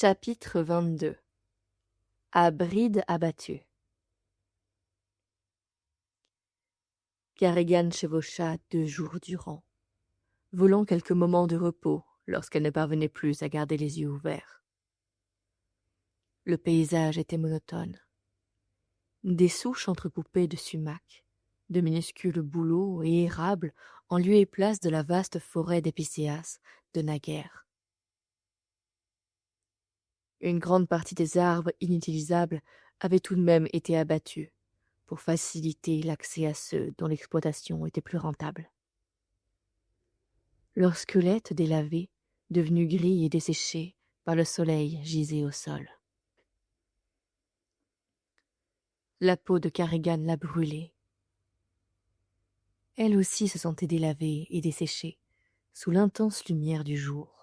Chapitre 22. À bride abattue. Carrigan chevaucha 2 jours durant, volant quelques moments de repos lorsqu'elle ne parvenait plus à garder les yeux ouverts. Le paysage était monotone. Des souches entrecoupées de sumacs, de minuscules bouleaux et érables en lieu et place de la vaste forêt d'épicéas de naguère. Une grande partie des arbres inutilisables avait tout de même été abattue pour faciliter l'accès à ceux dont l'exploitation était plus rentable. Leurs squelettes délavés, devenus gris et desséchés par le soleil, gisaient au sol. La peau de Carrigan la brûlait. Elle aussi se sentait délavée et desséchée sous l'intense lumière du jour,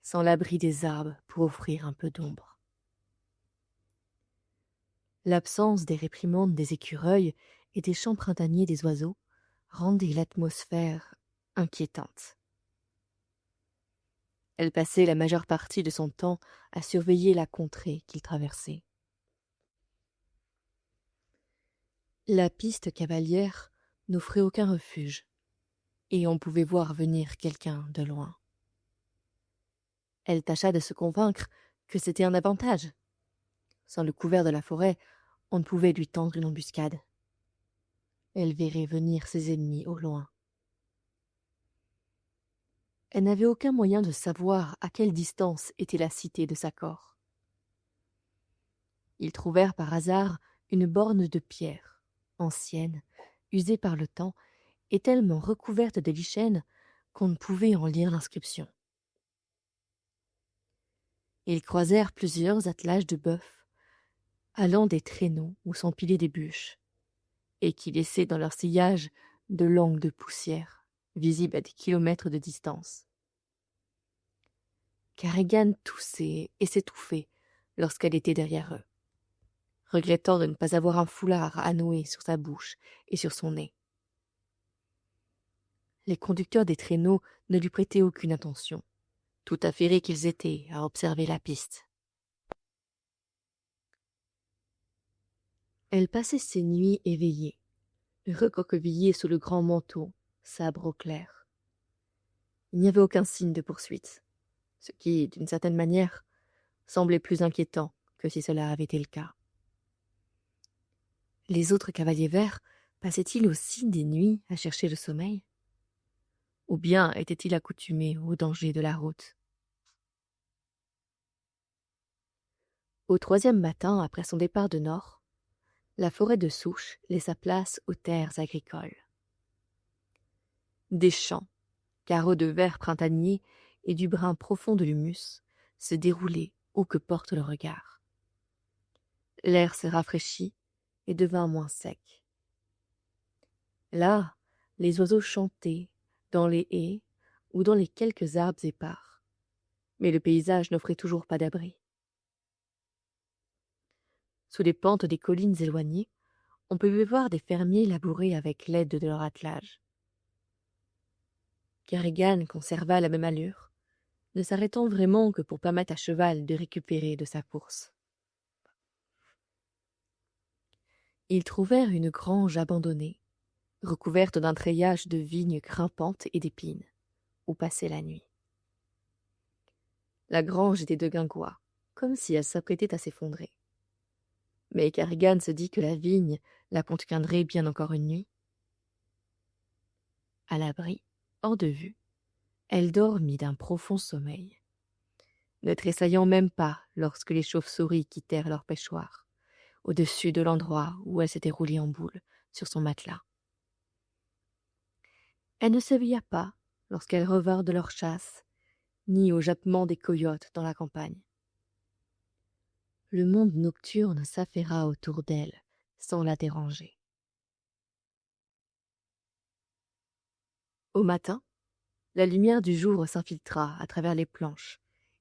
sans l'abri des arbres pour offrir un peu d'ombre. L'absence des réprimandes des écureuils et des chants printaniers des oiseaux rendait l'atmosphère inquiétante. Elle passait la majeure partie de son temps à surveiller la contrée qu'il traversait. La piste cavalière n'offrait aucun refuge, et on pouvait voir venir quelqu'un de loin. Elle tâcha de se convaincre que c'était un avantage. Sans le couvert de la forêt, on ne pouvait lui tendre une embuscade. Elle verrait venir ses ennemis au loin. Elle n'avait aucun moyen de savoir à quelle distance était la cité de Sakor. Ils trouvèrent par hasard une borne de pierre, ancienne, usée par le temps, et tellement recouverte de lichen qu'on ne pouvait en lire l'inscription. Ils croisèrent plusieurs attelages de bœufs, allant des traîneaux où s'empilaient des bûches, et qui laissaient dans leur sillage de langues de poussière, visibles à des kilomètres de distance. Carrigan toussait et s'étouffait lorsqu'elle était derrière eux, regrettant de ne pas avoir un foulard à nouer sur sa bouche et sur son nez. Les conducteurs des traîneaux ne lui prêtaient aucune attention, tout affairés qu'ils étaient à observer la piste. Elle passait ses nuits éveillée, recroquevillée sous le grand manteau, sabre au clair. Il n'y avait aucun signe de poursuite, ce qui, d'une certaine manière, semblait plus inquiétant que si cela avait été le cas. Les autres cavaliers verts passaient-ils aussi des nuits à chercher le sommeil? Ou bien étaient-ils accoutumés aux dangers de la route? Au 3e matin après son départ de Nord, la forêt de souches laissa place aux terres agricoles. Des champs, carreaux de vert printanier et du brun profond de l'humus, se déroulaient où que porte le regard. L'air se rafraîchit et devint moins sec. Là, les oiseaux chantaient dans les haies ou dans les quelques arbres épars, mais le paysage n'offrait toujours pas d'abri. Sous les pentes des collines éloignées, on pouvait voir des fermiers labourer avec l'aide de leur attelage. Carrigan conserva la même allure, ne s'arrêtant vraiment que pour permettre à cheval de récupérer de sa course. Ils trouvèrent une grange abandonnée, recouverte d'un treillage de vignes grimpantes et d'épines, où passer la nuit. La grange était de guingois, comme si elle s'apprêtait à s'effondrer. Mais Carrigan se dit que la vigne la contiendrait bien encore une nuit. À l'abri, hors de vue, elle dormit d'un profond sommeil, ne tressaillant même pas lorsque les chauves-souris quittèrent leur pêchoir, au-dessus de l'endroit où elle s'était roulée en boule sur son matelas. Elle ne s'éveilla pas lorsqu'elles revinrent de leur chasse, ni au jappement des coyotes dans la campagne. Le monde nocturne s'affaira autour d'elle sans la déranger. Au matin, la lumière du jour s'infiltra à travers les planches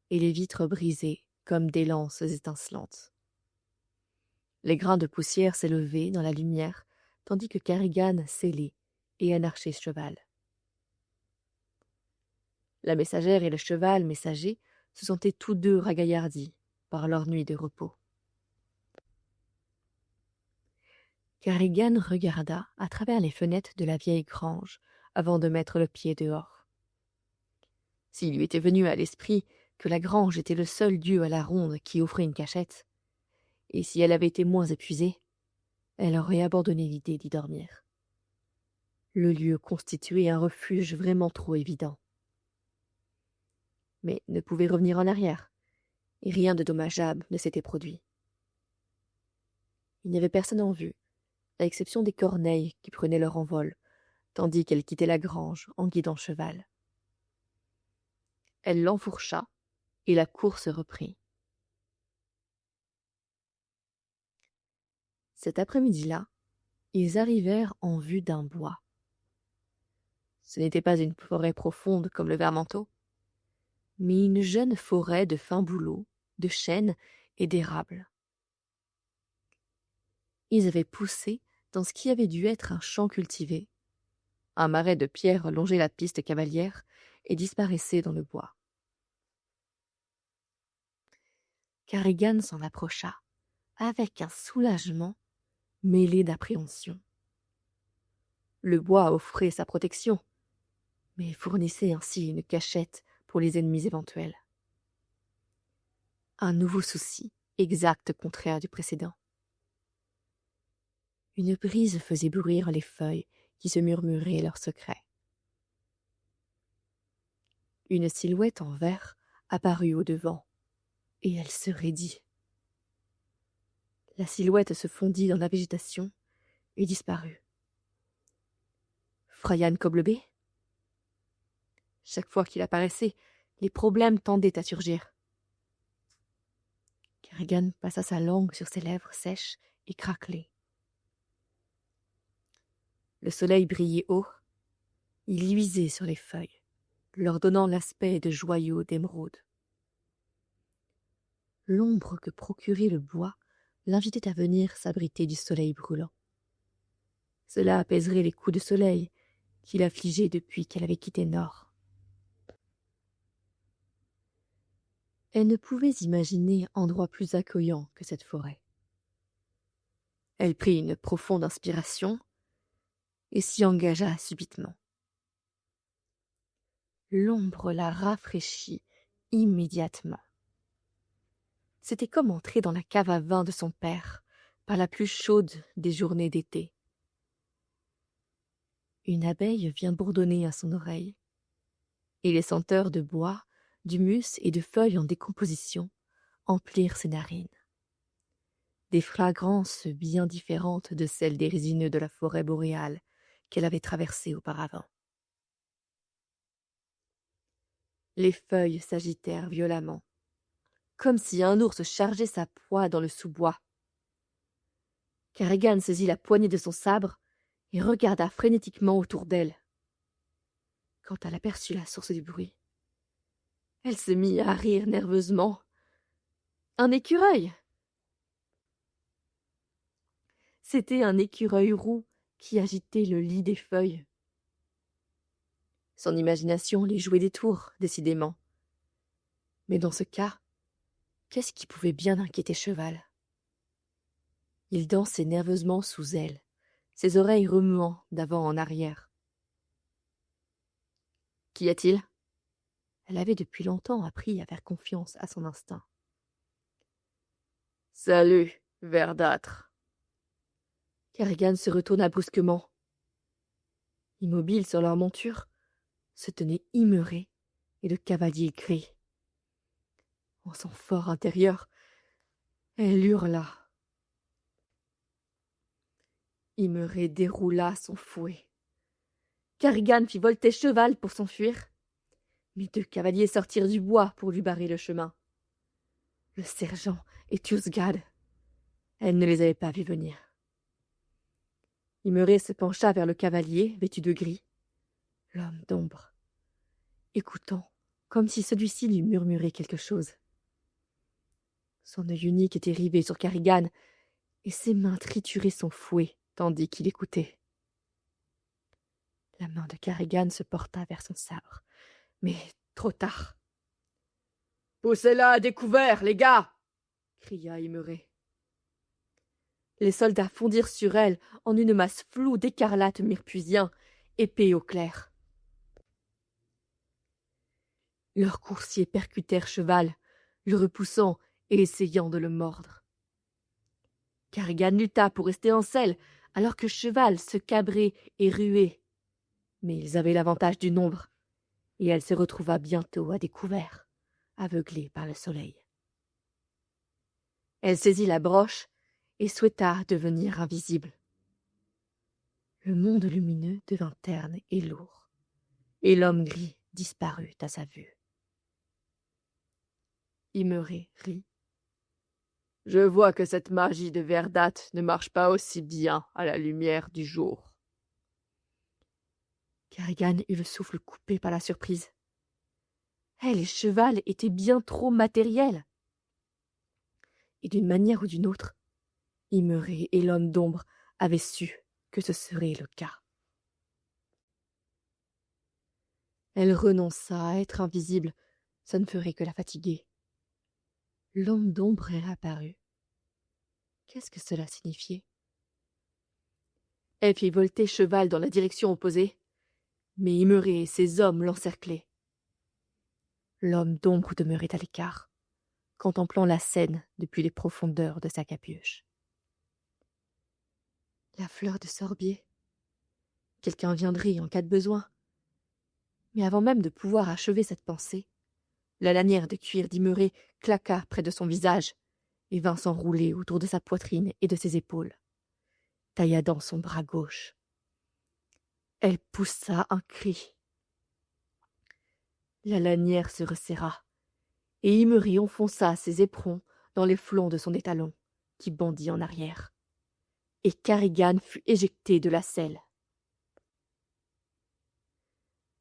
et les vitres brisées comme des lances étincelantes. Les grains de poussière s'élevaient dans la lumière tandis que Carrigan sélait et anarchait cheval. La messagère et le cheval messager se sentaient tous deux ragaillardis par leur nuit de repos. Carrigan regarda à travers les fenêtres de la vieille grange avant de mettre le pied dehors. S'il lui était venu à l'esprit que la grange était le seul lieu à la ronde qui offrait une cachette, et si elle avait été moins épuisée, elle aurait abandonné l'idée d'y dormir. Le lieu constituait un refuge vraiment trop évident. Mais ne pouvait revenir en arrière, et rien de dommageable ne s'était produit. Il n'y avait personne en vue, à l'exception des corneilles qui prenaient leur envol, tandis qu'elle quittait la grange en guidant cheval. Elle l'enfourcha, et la course reprit. Cet après-midi-là, ils arrivèrent en vue d'un bois. Ce n'était pas une forêt profonde comme le Vermanteau, mais une jeune forêt de fins bouleaux, de chênes et d'érables. Ils avaient poussé dans ce qui avait dû être un champ cultivé. Un marais de pierres longeait la piste cavalière et disparaissait dans le bois. Carrigan s'en approcha, avec un soulagement mêlé d'appréhension. Le bois offrait sa protection, mais fournissait ainsi une cachette pour les ennemis éventuels. Un nouveau souci, exact contraire du précédent. Une brise faisait bruire les feuilles qui se murmuraient leurs secrets. Une silhouette en vert apparut au-devant, et elle se raidit. La silhouette se fondit dans la végétation et disparut. Fryan Koblebé? Chaque fois qu'il apparaissait, les problèmes tendaient à surgir. Carrigan passa sa langue sur ses lèvres sèches et craquelées. Le soleil brillait haut, il luisait sur les feuilles, leur donnant l'aspect de joyaux d'émeraude. L'ombre que procurait le bois l'invitait à venir s'abriter du soleil brûlant. Cela apaiserait les coups de soleil qui l'affligeaient depuis qu'elle avait quitté Nord. Elle ne pouvait imaginer endroit plus accueillant que cette forêt. Elle prit une profonde inspiration et s'y engagea subitement. L'ombre la rafraîchit immédiatement. C'était comme entrer dans la cave à vin de son père, par la plus chaude des journées d'été. Une abeille vient bourdonner à son oreille, et les senteurs de bois, d'humus et de feuilles en décomposition emplirent ses narines. Des fragrances bien différentes de celles des résineux de la forêt boréale qu'elle avait traversée auparavant. Les feuilles s'agitèrent violemment, comme si un ours chargeait sa proie dans le sous-bois. Carrigan saisit la poignée de son sabre et regarda frénétiquement autour d'elle. Quand elle aperçut la source du bruit, elle se mit à rire nerveusement. Un écureuil! C'était un écureuil roux qui agitait le lit des feuilles. Son imagination lui jouait des tours, décidément. Mais dans ce cas, qu'est-ce qui pouvait bien inquiéter Cheval? Il dansait nerveusement sous elle, ses oreilles remuant d'avant en arrière. Qu'y a-t-il? Elle avait depuis longtemps appris à faire confiance à son instinct. Salut, verdâtre. Carrigan se retourna brusquement. Immobiles sur leur monture, se tenaient Immeré et le cavalier gris. En son fort intérieur, elle hurla. Immeré déroula son fouet. Carrigan fit volter Cheval pour s'enfuir, mais 2 cavaliers sortirent du bois pour lui barrer le chemin. Le sergent et Thiusgad. Elle ne les avait pas vus venir. Immeré se pencha vers le cavalier, vêtu de gris, l'homme d'ombre, écoutant, comme si celui-ci lui murmurait quelque chose. Son œil unique était rivé sur Carrigan, et ses mains trituraient son fouet, tandis qu'il écoutait. La main de Carrigan se porta vers son sabre, mais trop tard. Poussez-la à découvert, les gars !» cria Immeré. Les soldats fondirent sur elle en une masse floue d'écarlate myrpusien, épais au clair. Leurs coursiers percutèrent Cheval, le repoussant et essayant de le mordre. Carrigan lutta pour rester en selle, alors que Cheval se cabrait et ruait. Mais ils avaient l'avantage du nombre, et elle se retrouva bientôt à découvert, aveuglée par le soleil. Elle saisit la broche et souhaita devenir invisible. Le monde lumineux devint terne et lourd, et l'homme gris disparut à sa vue. Immeré rit. « Je vois que cette magie de verdate ne marche pas aussi bien à la lumière du jour. » Carrigan eut le souffle coupé par la surprise. Elle et Cheval étaient bien trop matériels. Et d'une manière ou d'une autre, Immeré et l'homme d'ombre avaient su que ce serait le cas. Elle renonça à être invisible, ça ne ferait que la fatiguer. L'homme d'ombre réapparut. Qu'est-ce que cela signifiait? Elle fit volter Cheval dans la direction opposée, mais Immeré et ses hommes l'encerclaient. L'homme d'ombre demeurait à l'écart, contemplant la scène depuis les profondeurs de sa capuche. La fleur de sorbier. Quelqu'un viendrait en cas de besoin. Mais avant même de pouvoir achever cette pensée, la lanière de cuir d'Immeré claqua près de son visage et vint s'enrouler autour de sa poitrine et de ses épaules, tailladant son bras gauche. Elle poussa un cri. La lanière se resserra, et Immeré enfonça ses éperons dans les flancs de son étalon, qui bondit en arrière. Et Carrigan fut éjectée de la selle.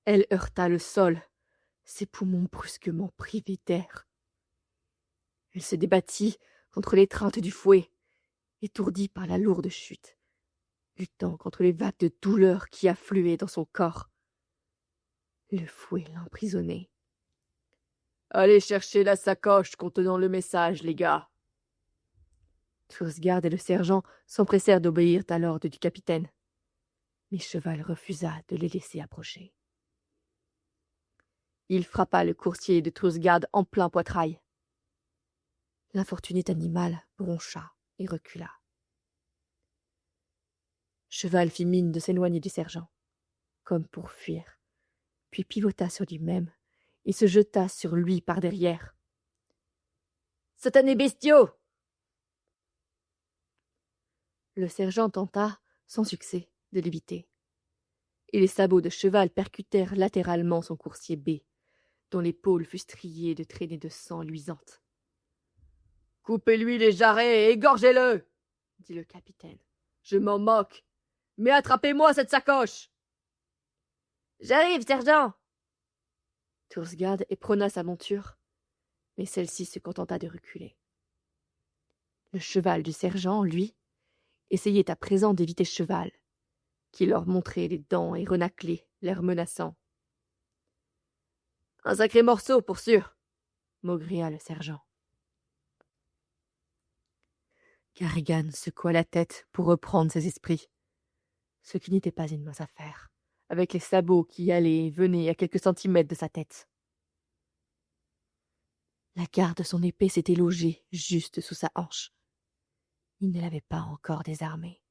Elle heurta le sol, ses poumons brusquement privés d'air. Elle se débattit contre l'étreinte du fouet, étourdie par la lourde chute, luttant contre les vagues de douleur qui affluaient dans son corps. Le fouet l'emprisonnait. « Allez chercher la sacoche contenant le message, les gars !» Thursgard et le sergent s'empressèrent d'obéir à l'ordre du capitaine. Mais Cheval refusa de les laisser approcher. Il frappa le coursier de Thursgard en plein poitrail. L'infortuné animal broncha et recula. Cheval fit mine de s'éloigner du sergent, comme pour fuir, puis pivota sur lui-même et se jeta sur lui par derrière. « Satanés bestiaux !» Le sergent tenta, sans succès, de l'éviter, et les sabots de Cheval percutèrent latéralement son coursier B, dont l'épaule fut striée de traînées de sang luisantes. « Coupez-lui les jarrets et égorgez-le !» dit le capitaine. « Je m'en moque. Mais attrapez-moi cette sacoche !»« J'arrive, sergent !» Thursgard éperonna sa monture, mais celle-ci se contenta de reculer. Le cheval du sergent, lui, essayait à présent d'éviter Cheval, qui leur montrait les dents et renâclait, l'air menaçant. « Un sacré morceau, pour sûr !» maugréa le sergent. Carrigan secoua la tête pour reprendre ses esprits, ce qui n'était pas une mince affaire, avec les sabots qui allaient et venaient à quelques centimètres de sa tête. La garde de son épée s'était logée juste sous sa hanche. Il ne l'avait pas encore désarmée.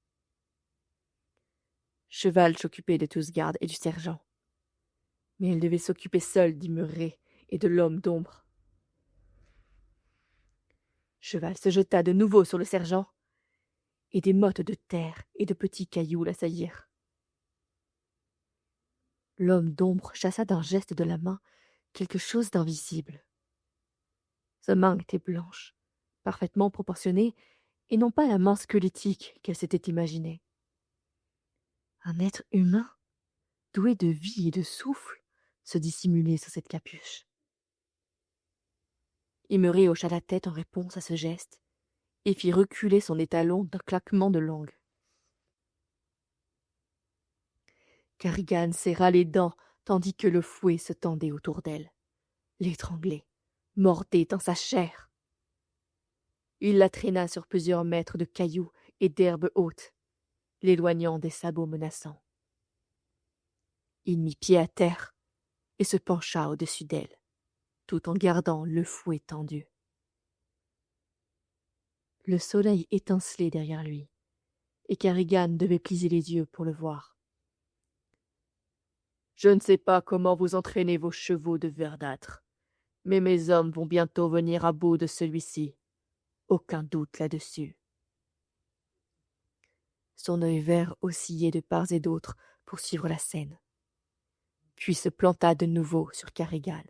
Cheval s'occupait de Thursgard et du sergent, mais elle devait s'occuper seule d'Immeré et de l'homme d'ombre. Cheval se jeta de nouveau sur le sergent, et des mottes de terre et de petits cailloux l'assaillirent. L'homme d'ombre chassa d'un geste de la main quelque chose d'invisible. Sa main était blanche, parfaitement proportionnée, et non pas la main squelettique qu'elle s'était imaginée. Un être humain, doué de vie et de souffle, se dissimulait sous cette capuche. Immeré hocha la tête en réponse à ce geste et fit reculer son étalon d'un claquement de langue. Carrigan serra les dents tandis que le fouet se tendait autour d'elle, l'étranglait, mordait dans sa chair. Il la traîna sur plusieurs mètres de cailloux et d'herbes hautes, l'éloignant des sabots menaçants. Il mit pied à terre et se pencha au-dessus d'elle, tout en gardant le fouet tendu. Le soleil étincelait derrière lui, et Carrigan devait plisser les yeux pour le voir. « Je ne sais pas comment vous entraînez vos chevaux de verdâtre, mais mes hommes vont bientôt venir à bout de celui-ci. Aucun doute là-dessus. » Son œil vert oscillait de part et d'autre pour suivre la scène, puis se planta de nouveau sur Carrigan.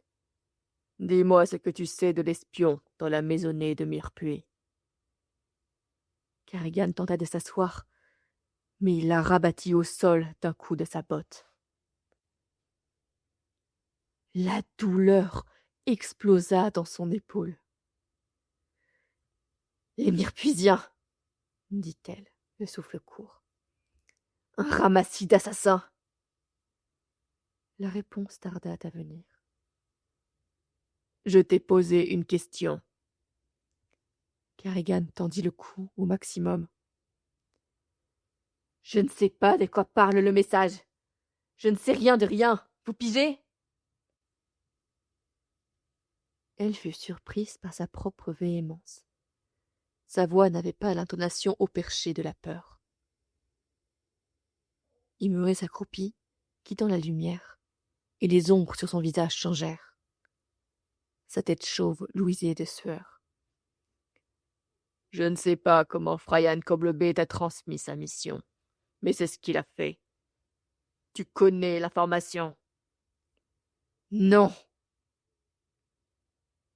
« Dis-moi ce que tu sais de l'espion dans la maisonnée de Mirepuix. » Carrigan tenta de s'asseoir, mais il la rabattit au sol d'un coup de sa botte. La douleur explosa dans son épaule. « Les Mirepuisiens !» dit-elle, le souffle court. « Un ramassis d'assassins !» La réponse tarda à venir. « Je t'ai posé une question. » Carrigan tendit le cou au maximum. « Je ne sais pas de quoi parle le message. Je ne sais rien de rien. Vous pigez ?» Elle fut surprise par sa propre véhémence. Sa voix n'avait pas l'intonation au perché de la peur. Imuré s'accroupit, quittant la lumière, et les ombres sur son visage changèrent. Sa tête chauve luisait de sueur. « Je ne sais pas comment Frian Coblebey t'a transmis sa mission, mais c'est ce qu'il a fait. Tu connais l'information. »« Non !»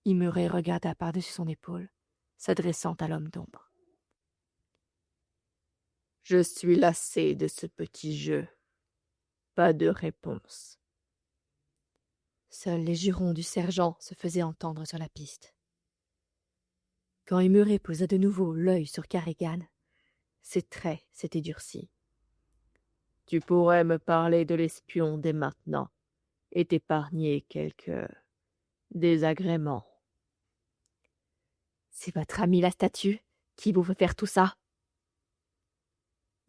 Imuré regarda par-dessus son épaule, s'adressant à l'homme d'ombre. « Je suis lassé de ce petit jeu. Pas de réponse. » Seuls les jurons du sergent se faisaient entendre sur la piste. Quand Imuré posa de nouveau l'œil sur Carrigan, ses traits s'étaient durcis. « Tu pourrais me parler de l'espion dès maintenant et t'épargner quelques désagréments. »« C'est votre ami la statue qui vous fait faire tout ça ?»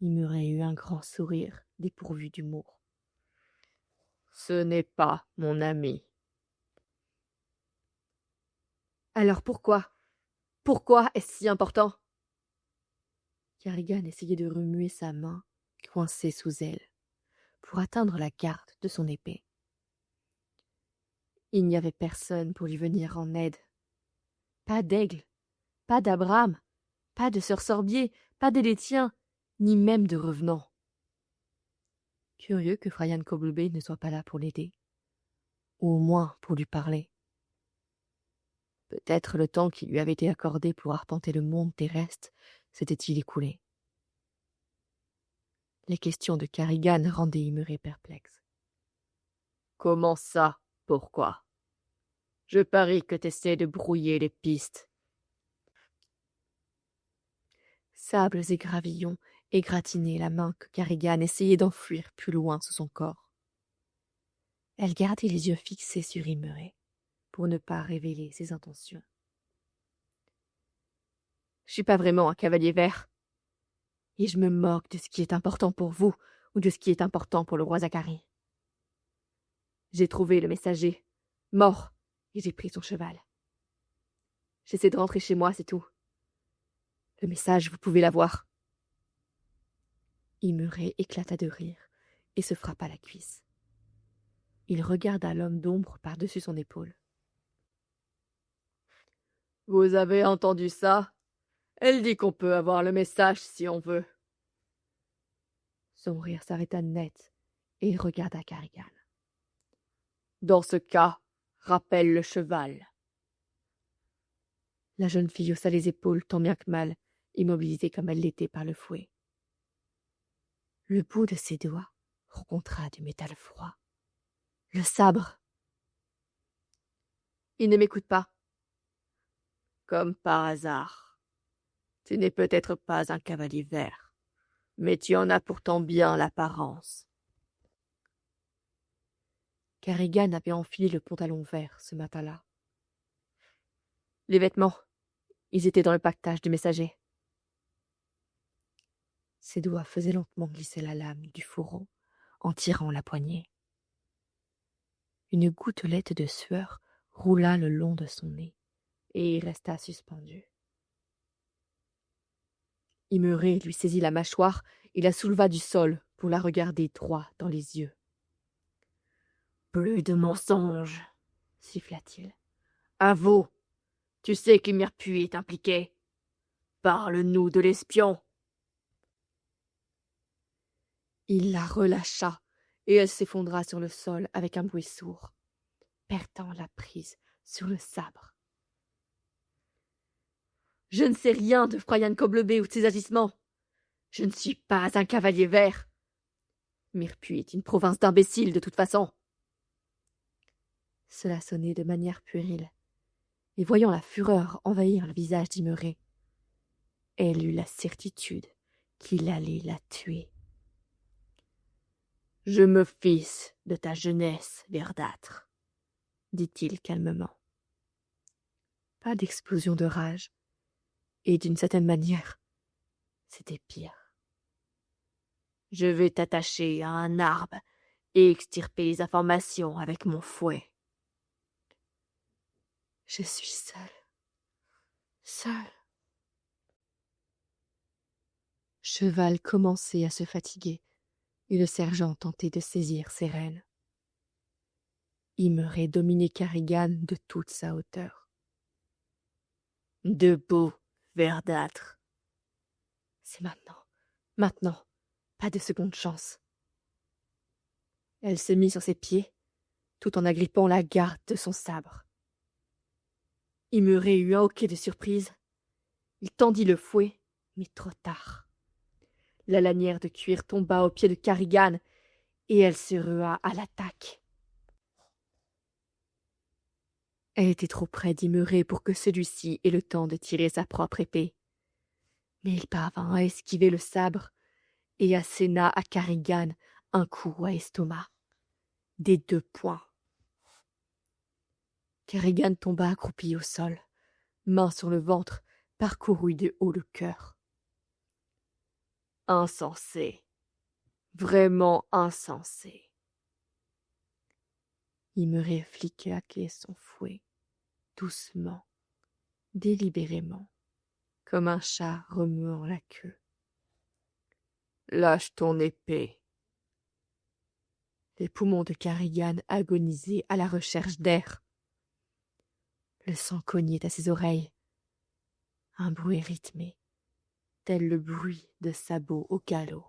Imuré eut un grand sourire dépourvu d'humour. « Ce n'est pas mon ami. »« Alors pourquoi ? Pourquoi est-ce si important ?» Carrigan essayait de remuer sa main, coincée sous elle, pour atteindre la garde de son épée. Il n'y avait personne pour lui venir en aide. Pas d'Aigle, pas d'Abraham, pas de sœur Sorbier, pas d'Élétien, ni même de revenants. Curieux que Frian Coblebey ne soit pas là pour l'aider, ou au moins pour lui parler. Peut-être le temps qui lui avait été accordé pour arpenter le monde terrestre s'était-il écoulé. Les questions de Carrigan rendaient Imuré perplexe. « Comment ça, pourquoi ? Je parie que t'essaies de brouiller les pistes. » Sables et gravillons égratignaient la main que Carrigan essayait d'enfuir plus loin sous son corps. Elle gardait les yeux fixés sur Imuré, pour ne pas révéler ses intentions. « Je suis pas vraiment un cavalier vert, et je me moque de ce qui est important pour vous ou de ce qui est important pour le roi Zacharie. J'ai trouvé le messager, mort, et j'ai pris son cheval. J'essaie de rentrer chez moi, c'est tout. Le message, vous pouvez l'avoir. » Imuré éclata de rire et se frappa la cuisse. Il regarda l'homme d'ombre par-dessus son épaule. « Vous avez entendu ça ? Elle dit qu'on peut avoir le message si on veut. » Son rire s'arrêta net et il regarda Carrigan. « Dans ce cas, rappelle le cheval. » La jeune fille haussa les épaules tant bien que mal, immobilisée comme elle l'était par le fouet. Le bout de ses doigts rencontra du métal froid. Le sabre. « Il ne m'écoute pas. » Comme par hasard. Tu n'es peut-être pas un cavalier vert, mais tu en as pourtant bien l'apparence. Carrigan avait enfilé le pantalon vert ce matin-là. Les vêtements, ils étaient dans le paquetage du messager. Ses doigts faisaient lentement glisser la lame du fourreau en tirant la poignée. Une gouttelette de sueur roula le long de son nez et y resta suspendue. Immeré lui saisit la mâchoire et la souleva du sol pour la regarder droit dans les yeux. « Plus de mensonges !» siffla-t-il. « Avoue, tu sais que Myrpuy est impliqué. Parle-nous de l'espion !» Il la relâcha et elle s'effondra sur le sol avec un bruit sourd, perdant la prise sur le sabre. « Je ne sais rien de Froyan Coblebé ou de ses agissements. Je ne suis pas un cavalier vert. Myrpuy est une province d'imbéciles de toute façon. » Cela sonnait de manière puérile, et voyant la fureur envahir le visage d'Immeré, elle eut la certitude qu'il allait la tuer. « Je me fiche de ta jeunesse verdâtre, » dit-il calmement. Pas d'explosion de rage, et d'une certaine manière, c'était pire. « Je vais t'attacher à un arbre et extirper les informations avec mon fouet. » Je suis seule. Cheval commençait à se fatiguer, et le sergent tentait de saisir ses rênes. Immeré dominait Carrigan de toute sa hauteur. « Debout, verdâtre. » « C'est maintenant, pas de seconde chance. » Elle se mit sur ses pieds, tout en agrippant la garde de son sabre. Immeré eut un hoquet de surprise. Il tendit le fouet, mais trop tard. La lanière de cuir tomba aux pieds de Carrigan, et elle se rua à l'attaque. Elle était trop près d'Immeré pour que celui-ci ait le temps de tirer sa propre épée. Mais il parvint à esquiver le sabre et asséna à Carrigan un coup à estomac, des 2 poings. Carrigan tomba accroupi au sol, main sur le ventre, parcourue de haut le cœur. Insensé, vraiment insensé. Immeré fliquait son fouet, doucement, délibérément, comme un chat remuant la queue. Lâche ton épée. Les poumons de Carrigan agonisaient à la recherche d'air. Le sang cognait à ses oreilles. Un bruit rythmé, tel le bruit de sabots au galop.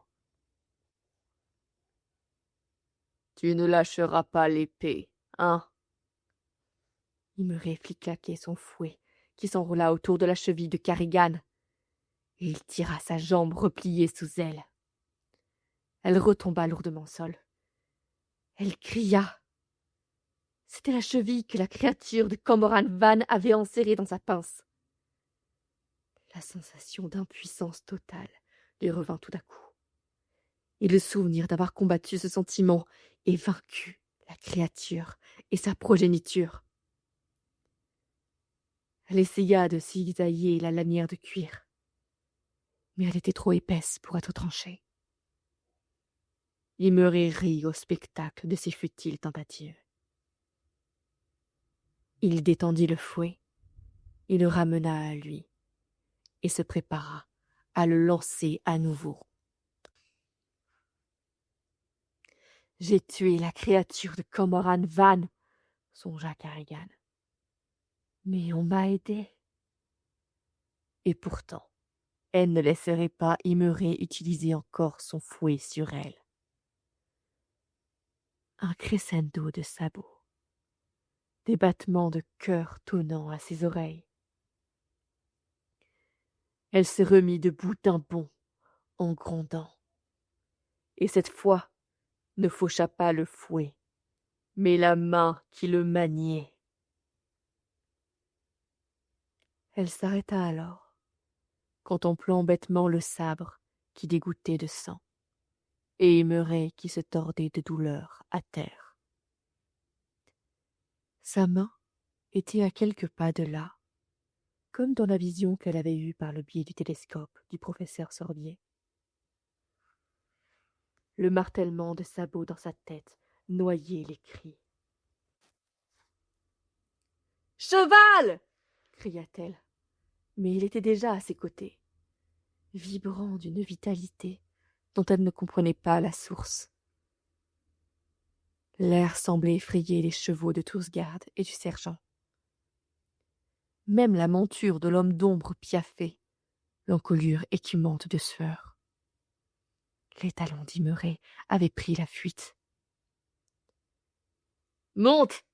Tu ne lâcheras pas l'épée, hein? Immeré fliquait son fouet, qui s'enroula autour de la cheville de Carrigan, et il tira sa jambe repliée sous elle. Elle retomba lourdement au sol. Elle cria. C'était la cheville que la créature de Cormoran Van avait enserrée dans sa pince. La sensation d'impuissance totale lui revint tout à coup. Et le souvenir d'avoir combattu ce sentiment et vaincu la créature et sa progéniture. Elle essaya de cisailler la lanière de cuir, mais elle était trop épaisse pour être tranchée. Immeré rit au spectacle de ses futiles tentatives. Il détendit le fouet, il le ramena à lui, et se prépara à le lancer à nouveau. « J'ai tué la créature de Cormoran Van, » songea Carrigan. « Mais on m'a aidé. » Et pourtant, elle ne laisserait pas Immeré utiliser encore son fouet sur elle. Un crescendo de sabots, des battements de cœur tonnant à ses oreilles. Elle se remit debout d'un bond, en grondant. Et cette fois, ne faucha pas le fouet, mais la main qui le maniait. Elle s'arrêta alors, contemplant bêtement le sabre qui dégouttait de sang, et Immeré qui se tordait de douleur à terre. Sa main était à quelques pas de là, comme dans la vision qu'elle avait eue par le biais du télescope du professeur Sorbier. Le martèlement de sabots dans sa tête noyait les cris. « Cheval !» cria-t-elle, mais il était déjà à ses côtés, vibrant d'une vitalité dont elle ne comprenait pas la source. L'air semblait effrayer les chevaux de Tousgarde et du sergent. Même la monture de l'homme d'ombre piaffait, l'encolure écumante de sueur. Les talons d'Immeré avaient pris la fuite. « Monte !»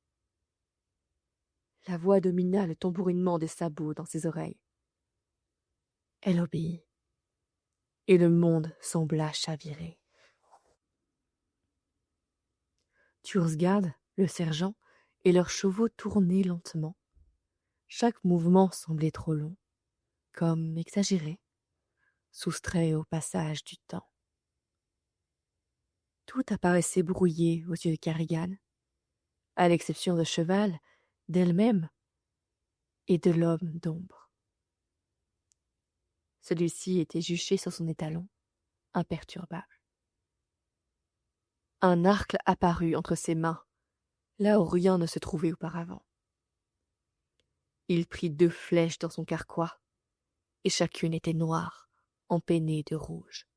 La voix domina le tambourinement des sabots dans ses oreilles. Elle obéit, et le monde sembla chavirer. Thursgarde, le sergent, et leurs chevaux tournaient lentement. Chaque mouvement semblait trop long, comme exagéré, soustrait au passage du temps. Tout apparaissait brouillé aux yeux de Carrigan, à l'exception de Cheval, d'elle-même et de l'homme d'ombre. Celui-ci était juché sur son étalon, imperturbable. Un arc apparut entre ses mains, là où rien ne se trouvait auparavant. Il prit 2 flèches dans son carquois, et chacune était noire, empennée de rouge.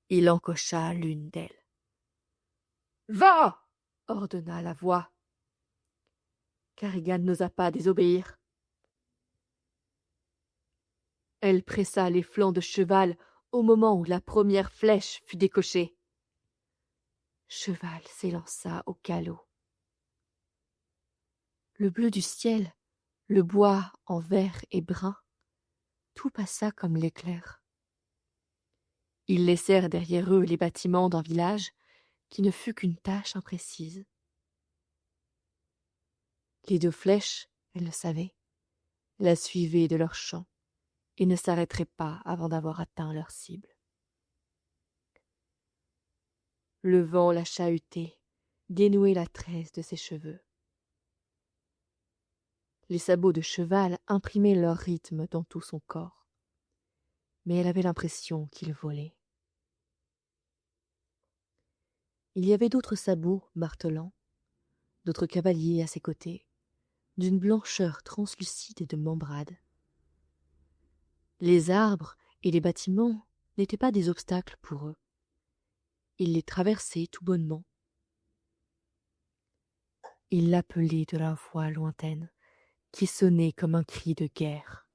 Il encocha l'une d'elles. « Va !» ordonna la voix. Carrigan n'osa pas désobéir. Elle pressa les flancs de Cheval au moment où la première flèche fut décochée. Cheval s'élança au galop. Le bleu du ciel, le bois en vert et brun, tout passa comme l'éclair. Ils laissèrent derrière eux les bâtiments d'un village qui ne fut qu'une tache imprécise. Les 2 flèches, elle le savait, la suivaient de leur champ et ne s'arrêteraient pas avant d'avoir atteint leur cible. Le vent la chahutait, dénouait la tresse de ses cheveux. Les sabots de Cheval imprimaient leur rythme dans tout son corps, mais elle avait l'impression qu'il volait. Il y avait d'autres sabots martelants, d'autres cavaliers à ses côtés, d'une blancheur translucide de membrade. Les arbres et les bâtiments n'étaient pas des obstacles pour eux. Ils les traversaient tout bonnement. Ils l'appelaient de leur voix lointaine, qui sonnait comme un cri de guerre.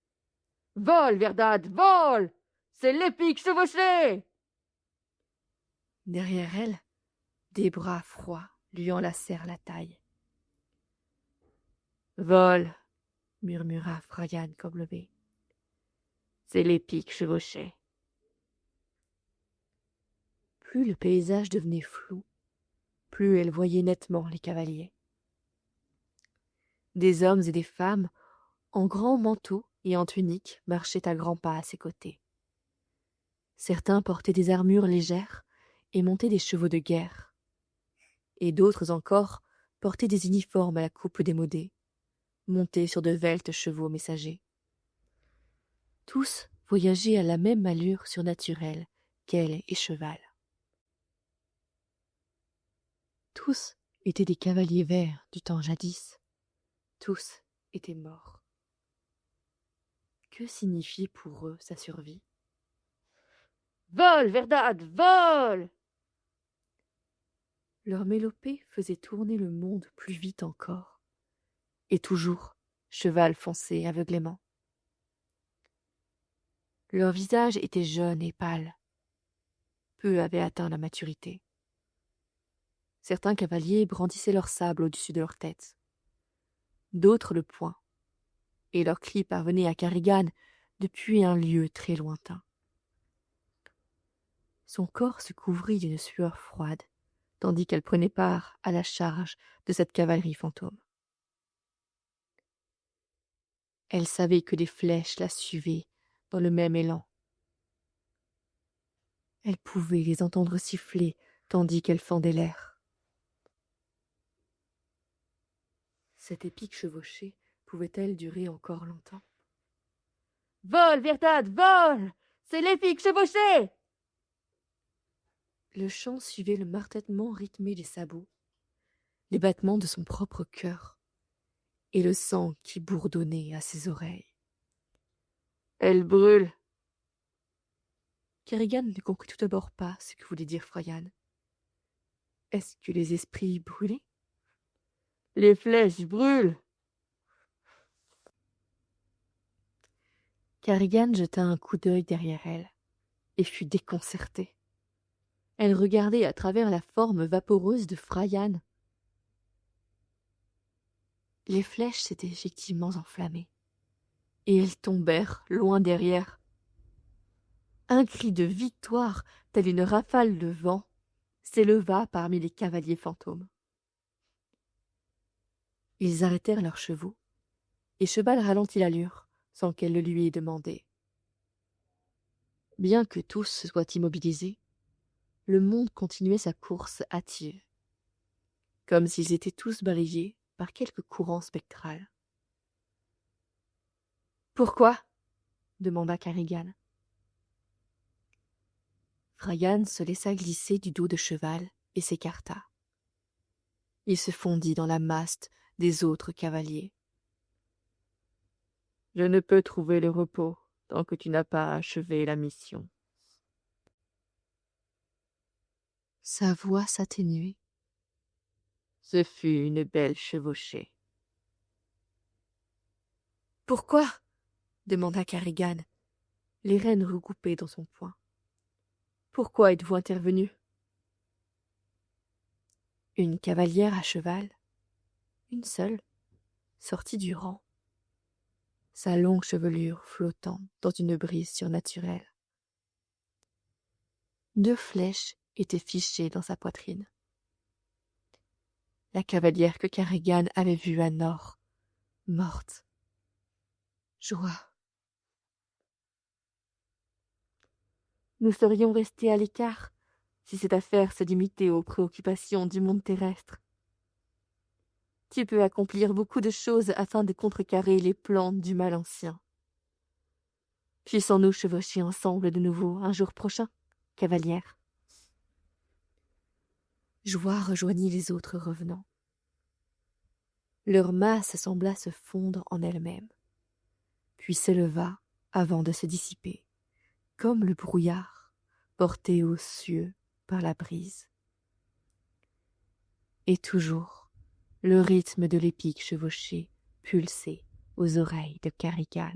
« Vole, Verdad, vole ! C'est l'épique chevauché !» Derrière elle, des bras froids lui enlacèrent la taille. « Vole !» murmura Frayan Koblevé. « C'est l'épique chevauché. » Plus le paysage devenait flou, plus elle voyait nettement les cavaliers. Des hommes et des femmes, en grands manteaux et en tuniques, marchaient à grands pas à ses côtés. Certains portaient des armures légères et montaient des chevaux de guerre, et d'autres encore portaient des uniformes à la coupe démodée, montés sur de veltes chevaux messagers. Tous voyageaient à la même allure surnaturelle qu'elle et Cheval. Tous étaient des cavaliers verts du temps jadis. Tous étaient morts. Que signifiait pour eux sa survie ? « Vole, Verdad, vole !» Leur mélopée faisait tourner le monde plus vite encore. Et toujours, Cheval fonçait aveuglément. Leurs visages étaient jeunes et pâles. Peu avaient atteint la maturité. Certains cavaliers brandissaient leur sable au-dessus de leur tête. D'autres le poing. Et leurs cris parvenaient à Carrigan depuis un lieu très lointain. Son corps se couvrit d'une sueur froide, tandis qu'elle prenait part à la charge de cette cavalerie fantôme. Elle savait que des flèches la suivaient dans le même élan. Elle pouvait les entendre siffler tandis qu'elle fendait l'air. Cette épique chevauchée pouvait-elle durer encore longtemps? Vole, Virtad, vole! C'est l'épique chevauchée! Le chant suivait le martètement rythmé des sabots, les battements de son propre cœur, et le sang qui bourdonnait à ses oreilles. Elle brûle. Kerrigan ne comprit tout d'abord pas ce que voulait dire Freyan. Est-ce que les esprits brûlaient? Les flèches brûlent. Kerrigan jeta un coup d'œil derrière elle et fut déconcertée. Elle regardait à travers la forme vaporeuse de Freyan. Les flèches s'étaient effectivement enflammées, et elles tombèrent loin derrière. Un cri de victoire, tel une rafale de vent, s'éleva parmi les cavaliers fantômes. Ils arrêtèrent leurs chevaux, et Cheval ralentit l'allure, sans qu'elle le lui ait demandé. Bien que tous soient immobilisés, le monde continuait sa course hâtive, comme s'ils étaient tous balayés par quelque courant spectral. « Pourquoi ?» demanda Kerrigan. Freyan se laissa glisser du dos de Cheval et s'écarta. Il se fondit dans la masse des autres cavaliers. « Je ne peux trouver le repos tant que tu n'as pas achevé la mission. » Sa voix s'atténuait. Ce fut une belle chevauchée. « Pourquoi ?» demanda Kerrigan, les rênes regroupées dans son poing. « Pourquoi êtes-vous intervenu ?» Une cavalière à cheval, une seule, sortit du rang, sa longue chevelure flottant dans une brise surnaturelle. 2 flèches étaient fichées dans sa poitrine. La cavalière que Kerrigan avait vue à Nord, morte. Joie. Nous serions restés à l'écart si cette affaire se limitait aux préoccupations du monde terrestre. Tu peux accomplir beaucoup de choses afin de contrecarrer les plans du mal ancien. Puissons-nous chevaucher ensemble de nouveau un jour prochain, cavalière? Joie rejoignit les autres revenants. Leur masse sembla se fondre en elle-même, puis s'éleva avant de se dissiper, comme le brouillard porté aux cieux par la brise. Et toujours, le rythme de l'épique chevauchée pulsait aux oreilles de Kerrigan.